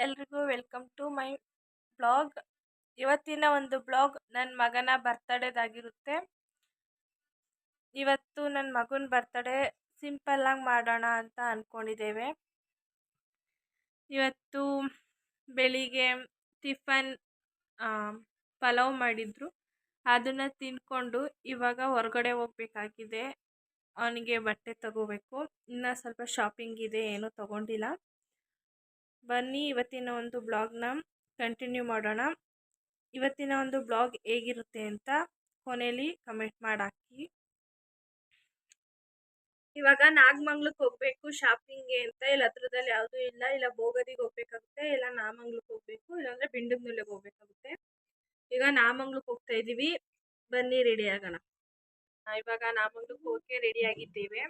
ಎಲ್ರಿಗೂ welcome to my blog. ಇವತ್ತಿನ ಒಂದು ಬ್ಲಾಗ್ ನನ್ನ ಮಗನ ಬರ್ತಡೇದಾಗಿರುತ್ತೆ. ಇವತ್ತು ನನ್ನ ಮಗನ ಬರ್ತಡೇ ಸಿಂಪಲ್ಲಾಗಿ ಮಾಡೋಣ ಅಂತ ಅಂದ್ಕೊಂಡಿದ್ದೇವೆ. ಇವತ್ತು ಬೆಳಿಗ್ಗೆ ಟಿಫನ್ ಪಲಾವ್ ಮಾಡಿದ್ರು, ಅದನ್ನು ತಿಂದ್ಕೊಂಡು ಇವಾಗ ಹೊರಗಡೆ ಹೋಗ್ಬೇಕಾಗಿದೆ. ಅವನಿಗೆ ಬಟ್ಟೆ ತಗೋಬೇಕು, ಇನ್ನೂ ಸ್ವಲ್ಪ ಶಾಪಿಂಗ್ ಇದೆ, ಏನೂ ತಗೊಂಡಿಲ್ಲ. ಬನ್ನಿ ಇವತ್ತಿನ ಒಂದು ಬ್ಲಾಗ್ನ ಕಂಟಿನ್ಯೂ ಮಾಡೋಣ. ಇವತ್ತಿನ ಒಂದು ಬ್ಲಾಗ್ ಹೇಗಿರುತ್ತೆ ಅಂತ ಕೊನೆಯಲ್ಲಿ ಕಮೆಂಟ್ ಮಾಡಾಕಿ. ಇವಾಗ ನಾಗಮಂಗ್ಲಕ್ಕೆ ಹೋಗಬೇಕು ಶಾಪಿಂಗ್ಗೆ ಅಂತ. ಇಲ್ಲಿ ಹತ್ರದಲ್ಲಿ ಯಾವುದೂ ಇಲ್ಲ. ಇಲ್ಲ ಬೋಗದಿಗೆ ಹೋಗ್ಬೇಕಾಗುತ್ತೆ, ಇಲ್ಲ ನಾಗಮಂಗ್ಲಕ್ಕೆ ಹೋಗಬೇಕು, ಇಲ್ಲಾಂದರೆ ಬಿಂಡಗ್ನೂರಿಗೆ ಹೋಗ್ಬೇಕಾಗುತ್ತೆ. ಈಗ ನಾಗಮಂಗ್ಲಕ್ಕೆ ಹೋಗ್ತಾ ಇದ್ದೀವಿ, ಬನ್ನಿ ರೆಡಿ ಆಗೋಣ. ಇವಾಗ ನಾಗಮಂಗ್ಲಕ್ಕೆ ಹೋಗಕ್ಕೆ ರೆಡಿ ಆಗಿದ್ದೇವೆ.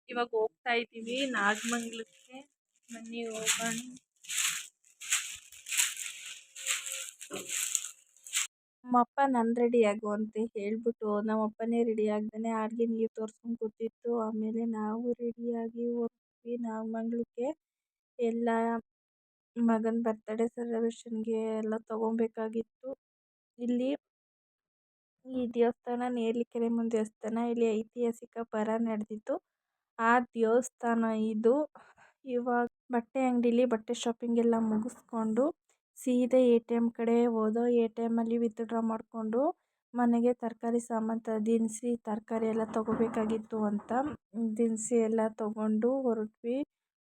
ಇವಾಗ ಹೋಗ್ತಾ ಇದ್ದೀವಿ ನಾಗಮಂಗ್ಲಕ್ಕೆ, ಬನ್ನಿ ಹೋಗೋಣ. ನಮ್ಮಪ್ಪ ನಾನು ರೆಡಿ ಆಗು ಅಂತ ಹೇಳ್ಬಿಟ್ಟು ನಮ್ಮಪ್ಪನೇ ರೆಡಿ ಆಗ್ದಾನೆ ಆಡ್ಗೆ ನೀರು ತೋರಿಸ್ಕೊಂಡು ಕೂತಿತ್ತು. ಆಮೇಲೆ ನಾವು ರೆಡಿಯಾಗಿ ಹೋಗ್ತೀವಿ ನಾಗಮಂಗ್ಲಕ್ಕೆ. ಎಲ್ಲ ಮಗನ ಬರ್ತಡೇ ಸೆಲೆಬ್ರೇಷನ್ಗೆ ಎಲ್ಲ ತೊಗೊಬೇಕಾಗಿತ್ತು. ಇಲ್ಲಿ ಈ ದೇವಸ್ಥಾನ ನೇರ್ಲಿಕೆರೆಮ್ಮನ ದೇವಸ್ಥಾನ, ಇಲ್ಲಿ ಐತಿಹಾಸಿಕ ಪರ ನಡೆದಿತ್ತು ಆ ದೇವಸ್ಥಾನ ಇದು. ಇವಾಗ ಬಟ್ಟೆ ಅಂಗಡಿಲಿ ಬಟ್ಟೆ ಶಾಪಿಂಗ್ ಎಲ್ಲ ಮುಗಿಸ್ಕೊಂಡು ಸೀದಾ ATM ಕಡೆ ಹೋದೋ. ATMಲ್ಲಿ ವಿತ್ಡ್ರಾ ಮಾಡಿಕೊಂಡು ಮನೆಗೆ ತರಕಾರಿ ಸಾಮಾನು ದಿನಸಿ ತರಕಾರಿ ಎಲ್ಲ ತೊಗೋಬೇಕಾಗಿತ್ತು ಅಂತ ದಿನಸಿ ಎಲ್ಲ ತೊಗೊಂಡು ಹೊರಟ್ವಿ.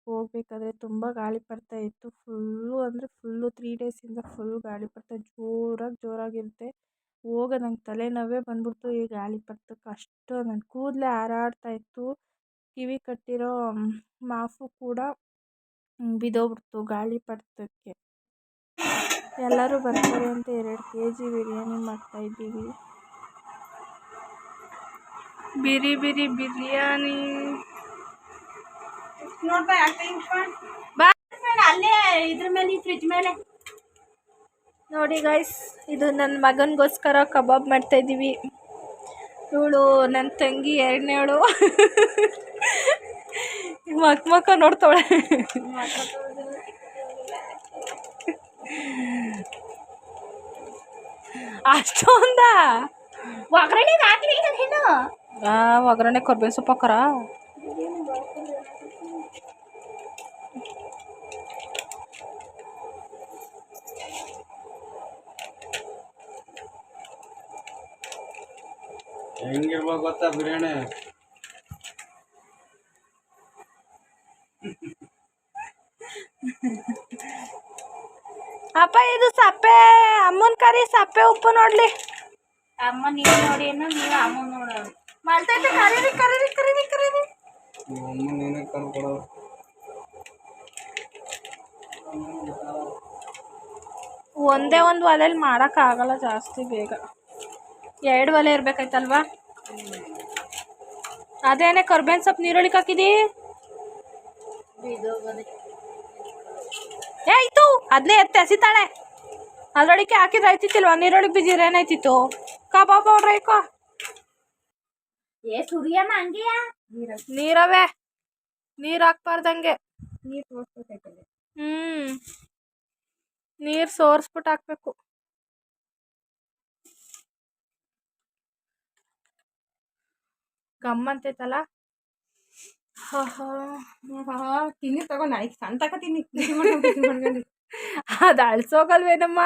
ಹೋಗ್ಬೇಕಾದ್ರೆ ತುಂಬ ಗಾಳಿ ಬರ್ತಾ ಇತ್ತು, ಫುಲ್ಲು ಅಂದರೆ ಫುಲ್ಲು 3 ಡೇಸಿಂದ ಫುಲ್ ಗಾಳಿ ಬರ್ತಾ ಜೋರಾಗಿರುತ್ತೆ. ನಂಗೆ ತಲೆನೋವೇ ಬಂದ್ಬಿಡ್ತು ಈ ಗಾಳಿ ಬರ್ತಕ್ಕೆ. ಅಷ್ಟು ನನ್ನ ಕೂದಲೇ ಹಾರಾಡ್ತಾ ಇತ್ತು. ಕಿವಿ ಕಟ್ಟಿರೋ ಮಾಫು ಕೂಡ ಬಿದ್ದೋಗ್ಬಿಡ್ತು ಗಾಳಿ ಪಡ್ತಕ್ಕೆ. ಎಲ್ಲರೂ ಬರ್ತಾರೆ ಅಂತ 2 kg ಬಿರಿಯಾನಿ ಮಾಡ್ತಾಯಿದ್ದೀವಿ. ಬಿರಿಯಾನಿ ಅಲ್ಲೇ ಇದ್ರ ಮೇಲೆ ಫ್ರಿಜ್ ಮೇಲೆ ನೋಡಿ ಗೈಸ್, ಇದು ನನ್ನ ಮಗನಿಗೋಸ್ಕರ ಕಬಾಬ್ ಮಾಡ್ತಾಯಿದ್ದೀವಿ. ಇವಳು ನನ್ನ ತಂಗಿ 2ನೇವಳು ಮಕ್ಕ ನೋಡ್ತಾವಳೆ. ಅಷ್ಟೊಂದ ಒಗ್ಗರಣೆ ಕೊರ್ಬೇವು ಸೊಪ್ಪು ಹಾಕರ. ಹೆಂಗಿರ್ಬೇಕು ಗೊತ್ತಾ ಬಿರಿಯಾನಿ? ಅಪ್ಪ ಇದು ಸಪ್ಪೆ ಅಮ್ಮನ ಕರಿ, ಸಪ್ಪೆ ಉಪ್ಪು ನೋಡ್ಲಿ. ಅಮ್ಮ ನೀವು ನೋಡಿ ನೀವು ಅಮ್ಮ ನೋಡೋಣ ಮಲ್ತೈತೆ. ಕರೀರಿ ಒಂದೇ ಒಂದು ಒಲೆಯಲ್ಲಿ ಮಾಡೋಕ್ಕಾಗಲ್ಲ ಜಾಸ್ತಿ ಬೇಗ. 2 ಒಲೆ ಇರ್ಬೇಕಾಯ್ತಲ್ವಾ? ಅದೇನೇ ಕರ್ಬೇವಿನ ಸೊಪ್ಪು ನೀರೊಳಗೆ ಹಾಕಿದಿ? ಆಯ್ತು, ಅದನ್ನೇ ಎತ್ತೆ ಹಸಿತಾಳೆ. ಅದರೊಳಗೆ ಹಾಕಿದ್ರೆ ಆಯ್ತಿತ್ತಿಲ್ವಾ? ನೀರೊಳಗೆ ಬಿದ್ದಿದ್ರೆ ಏನಾಯ್ತಿತ್ತು? ಕಬಾಬ್ ಪೌಡ್ರ್ ಹಾಕೋ. ಸುರಿಯಮ್ಮ ಹಂಗೆಯ ನೀರವೇ, ನೀರು ಹಾಕ್ಬಾರ್ದಂಗೆ. ನೀರು ತೋರಿಸ್ಬೇಕಾಯ್ತದೆ. ನೀರು ಸೋರಿಸ್ಬಿಟ್ಟು ಹಾಕ್ಬೇಕು. ಗಮ್ಮಂತೈತಲ್ಲ. ತಿನ್ನಿ ತಗೊಂಡು ನಾಳೆ ಸಣ್ಣ ತಕ ತಿನ್ನಿ. ಅದು ಅಳ್ಸೋಗಲ್ವೇನಮ್ಮ?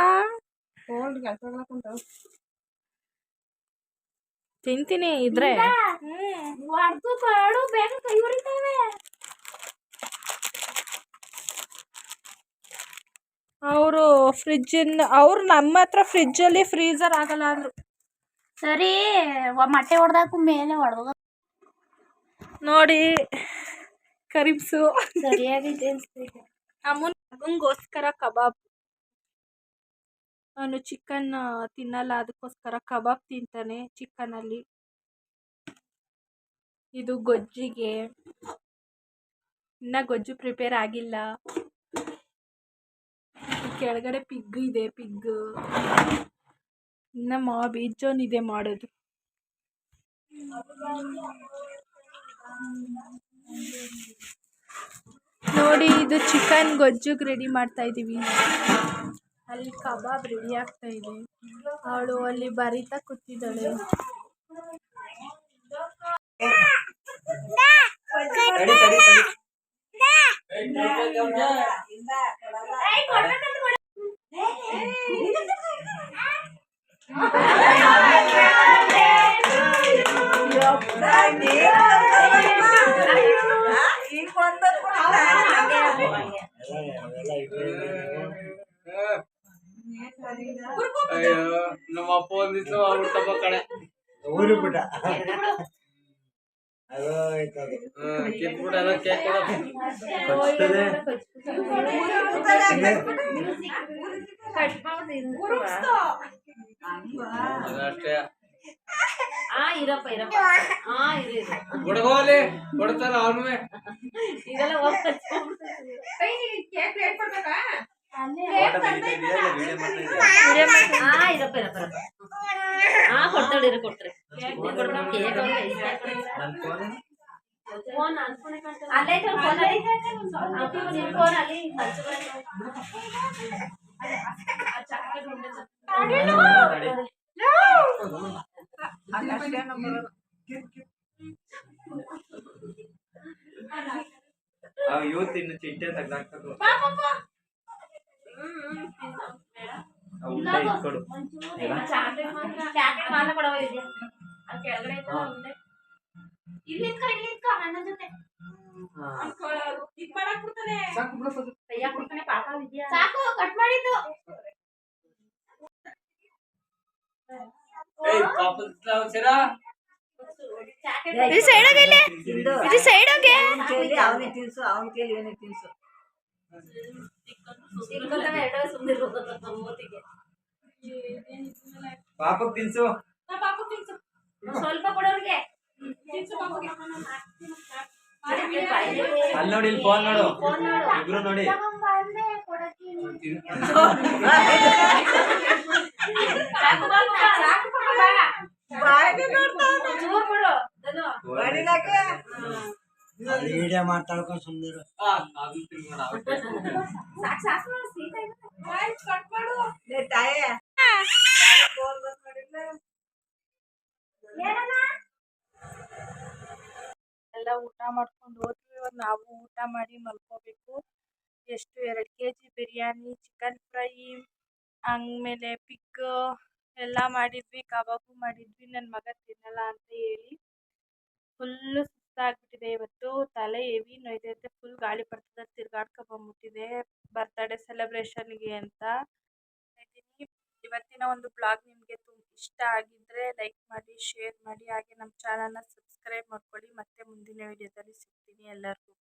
ತಿಂತೀನಿ ಇದ್ರೆ. ಹೊಡ್ದು ಕಾಡು ಬೇಗ ಕೈ ಹೊರಿತಾವೆ. ಅವರು ಅವ್ರು ನಮ್ಮ ಹತ್ರ ಫ್ರಿಜ್ಜಲ್ಲಿ ಫ್ರೀಝರ್ ಆಗಲ್ಲ ಅಂದರು. ಸರಿ ಮೊಟ್ಟೆ ಹೊಡೆದಾಕು ಮೇಲೆ ಹೊಡೆದ ನೋಡಿ ಕರಿಮ್ಸು ಸರಿಯಾಗೈತೆ. ಅಮ್ಮನಿಗೋಸ್ಕರ ಕಬಾಬ್. ಅವನು ಚಿಕನ್ ತಿನ್ನಲ್ಲ, ಅದಕ್ಕೋಸ್ಕರ ಕಬಾಬ್ ತಿಂತಾನೆ ಚಿಕನಲ್ಲಿ. ಇದು ಗೊಜ್ಜಿಗೆ, ಇನ್ನು ಗೊಜ್ಜು ಪ್ರಿಪೇರ್ ಆಗಿಲ್ಲ. ಕೆಳಗಡೆ ಪಿಗ್ ಇದೆ, ಪಿಗ್ ಇನ್ನು ಬೀಜೋನ್ ಇದೆ ಮಾಡೋದು. ನೋಡಿ ಇದು ಚಿಕನ್ ಗೊಜ್ಜುಗೆ ರೆಡಿ ಮಾಡ್ತಾ ಇದ್ದೀವಿ. ಅಲ್ಲಿ ಕಬಾಬ್ ರೆಡಿ ಆಗ್ತಾ ಇದೆ. ಅವಳು ಅಲ್ಲಿ ಬರಿತಾ ಕೂತಿದ್ದಾಳೆ. ಅಯ್ಯೋ ನಮ್ಮ ಅಪ್ಪ ಒಂದಿತ್ತು ಅವ್ರ ಕಡೆ ಊರು ಬಿಟ್ಟ ಕಿತ್ಬಿಟ್ಟು ಎಲ್ಲ ಕೇಕ್ ಅಷ್ಟೇ ಹುಡುಗೋಲಿ ಕೊಡ್ತಾರ ಅವನು ಇವತ್ತು ಇನ್ನು ಚಿಟ್ಟೆ ತೆಗ್ದಾಕ್ತದೆ ಇಟ್ಕೊಡು ಸಾಕು ಕಟ್ ಮಾಡಿದ್ದು ಪಾಪಕ್ ತಿನ್ಸು ಸ್ವಲ್ಪ ಕೊಡೋರ್ಗೆ ಅಲ್ಲಿ ನೋಡಿ ಇಲ್ಲಿ ಫೋನ್ ನೋಡು ಇಬ್ರು ನೋಡಿ ವಿಡಿಯೋ ಮಾತಾಡ್ಕೊಂಡು ಸುಮ್ಮನೆ ಎಲ್ಲ ಊಟ ಮಾಡ್ಕೊಂಡು ಹೋದ್ವಿ. ಇವಾಗ ನಾವು ಊಟ ಮಾಡಿ ಮಲ್ಕೋಬೇಕು. ಎಷ್ಟು 2 kg ಬಿರಿಯಾನಿ, ಚಿಕನ್ ಫ್ರೈ, ಆಮೇಲೆ ಪಿಗ್ ಎಲ್ಲ ಮಾಡಿದ್ವಿ. ಕಬಾಬು ಮಾಡಿದ್ವಿ. ನನ್ನ ಮಗ ತಿನ್ನಲ್ಲ ಅಂತ ಹೇಳಿ ಫುಲ್ಲು ಸುಸ್ತಾಗ್ಬಿಟ್ಟಿದೆ. ಇವತ್ತು ತಲೆ ಹೆವಿ ನೋಯ್ತೈತೆ. ಫುಲ್ ಗಾಳಿ ಬರ್ತದೆ, ತಿರ್ಗಾಡ್ಕೊಂಬಂದ್ಬಿಟ್ಟಿದೆ ಬರ್ತ್ಡೇ ಸೆಲೆಬ್ರೇಷನ್ಗೆ ಅಂತ ಇದ್ದೀನಿ. ಇವತ್ತಿನ ಒಂದು ಬ್ಲಾಗ್ ನಿಮಗೆ ಇಷ್ಟ ಆಗಿದ್ದರೆ ಲೈಕ್ ಮಾಡಿ, ಶೇರ್ ಮಾಡಿ, ಹಾಗೆ ನಮ್ಮ ಚಾನಲ್ನ ಸಬ್ಸ್ಕ್ರೈಬ್ ಮಾಡ್ಕೊಳ್ಳಿ. ಮತ್ತೆ ಮುಂದಿನ ವಿಡಿಯೋದಲ್ಲಿ ಸಿಗ್ತೀನಿ. ಎಲ್ಲರಿಗೂ